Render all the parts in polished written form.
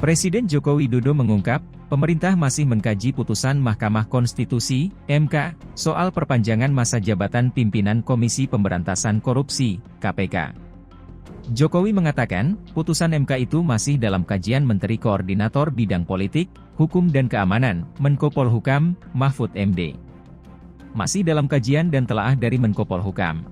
Presiden Joko Widodo mengungkap, pemerintah masih mengkaji putusan Mahkamah Konstitusi (MK) soal perpanjangan masa jabatan pimpinan Komisi Pemberantasan Korupsi (KPK). Jokowi mengatakan, putusan MK itu masih dalam kajian Menteri Koordinator Bidang Politik, Hukum dan Keamanan, Menko Polhukam, Mahfud MD. Masih dalam kajian dan telaah dari Menko Polhukam.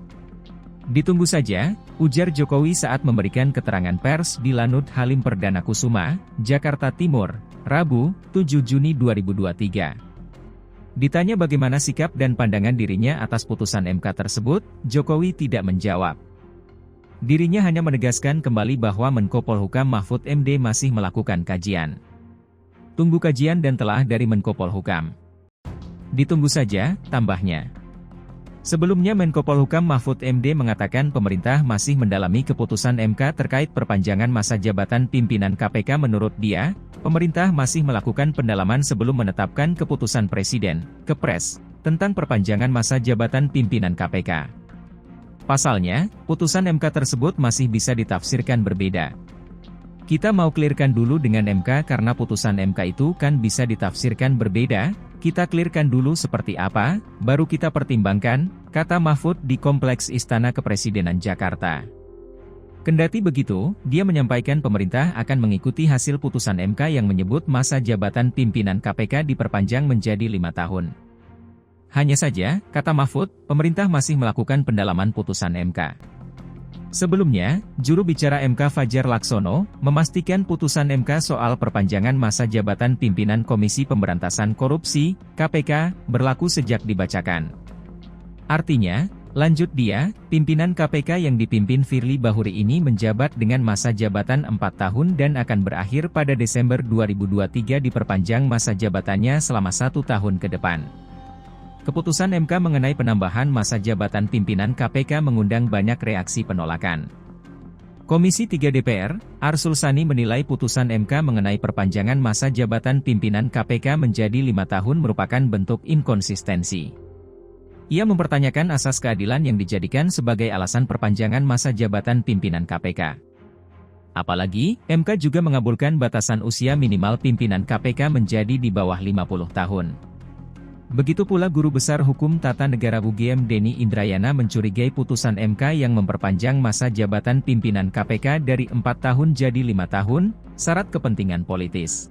Ditunggu saja, ujar Jokowi saat memberikan keterangan pers di Lanut Halim Perdana Kusuma, Jakarta Timur, Rabu, 7 Juni 2023. Ditanya bagaimana sikap dan pandangan dirinya atas putusan MK tersebut, Jokowi tidak menjawab. Dirinya hanya menegaskan kembali bahwa Menko Polhukam Mahfud MD masih melakukan kajian. Tunggu kajian dan telaah dari Menko Polhukam. Ditunggu saja, tambahnya. Sebelumnya Menko Polhukam Mahfud MD mengatakan pemerintah masih mendalami keputusan MK terkait perpanjangan masa jabatan pimpinan KPK. Menurut dia, pemerintah masih melakukan pendalaman sebelum menetapkan keputusan Presiden, Kepres, tentang perpanjangan masa jabatan pimpinan KPK. Pasalnya, putusan MK tersebut masih bisa ditafsirkan berbeda. Kita mau clearkan dulu dengan MK karena putusan MK itu kan bisa ditafsirkan berbeda. Kita clearkan dulu seperti apa, baru kita pertimbangkan, kata Mahfud di Kompleks Istana Kepresidenan Jakarta. Kendati begitu, dia menyampaikan pemerintah akan mengikuti hasil putusan MK yang menyebut masa jabatan pimpinan KPK diperpanjang menjadi 5 tahun. Hanya saja, kata Mahfud, pemerintah masih melakukan pendalaman putusan MK. Sebelumnya, juru bicara MK Fajar Laksono, memastikan putusan MK soal perpanjangan masa jabatan pimpinan Komisi Pemberantasan Korupsi, KPK, berlaku sejak dibacakan. Artinya, lanjut dia, pimpinan KPK yang dipimpin Firly Bahuri ini menjabat dengan masa jabatan 4 tahun dan akan berakhir pada Desember 2023 diperpanjang masa jabatannya selama 1 tahun ke depan. Keputusan MK mengenai penambahan masa jabatan pimpinan KPK mengundang banyak reaksi penolakan. Komisi 3 DPR, Arsul Sani menilai putusan MK mengenai perpanjangan masa jabatan pimpinan KPK menjadi 5 tahun merupakan bentuk inkonsistensi. Ia mempertanyakan asas keadilan yang dijadikan sebagai alasan perpanjangan masa jabatan pimpinan KPK. Apalagi, MK juga mengabulkan batasan usia minimal pimpinan KPK menjadi di bawah 50 tahun. Begitu pula Guru Besar Hukum Tata Negara UGM Denny Indrayana mencurigai putusan MK yang memperpanjang masa jabatan pimpinan KPK dari 4 tahun jadi 5 tahun, syarat kepentingan politis.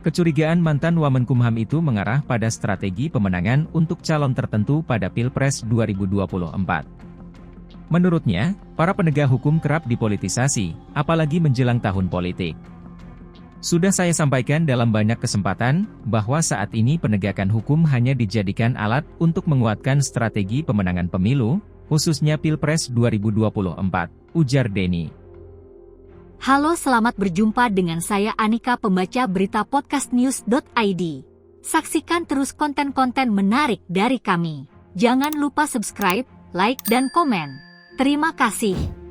Kecurigaan mantan Wamenkumham itu mengarah pada strategi pemenangan untuk calon tertentu pada Pilpres 2024. Menurutnya, para penegak hukum kerap dipolitisasi, apalagi menjelang tahun politik. Sudah saya sampaikan dalam banyak kesempatan, bahwa saat ini penegakan hukum hanya dijadikan alat untuk menguatkan strategi pemenangan pemilu, khususnya Pilpres 2024, ujar Denny. Halo, selamat berjumpa dengan saya Anika, pembaca berita podcastnews.id. Saksikan terus konten-konten menarik dari kami. Jangan lupa subscribe, like dan komen. Terima kasih.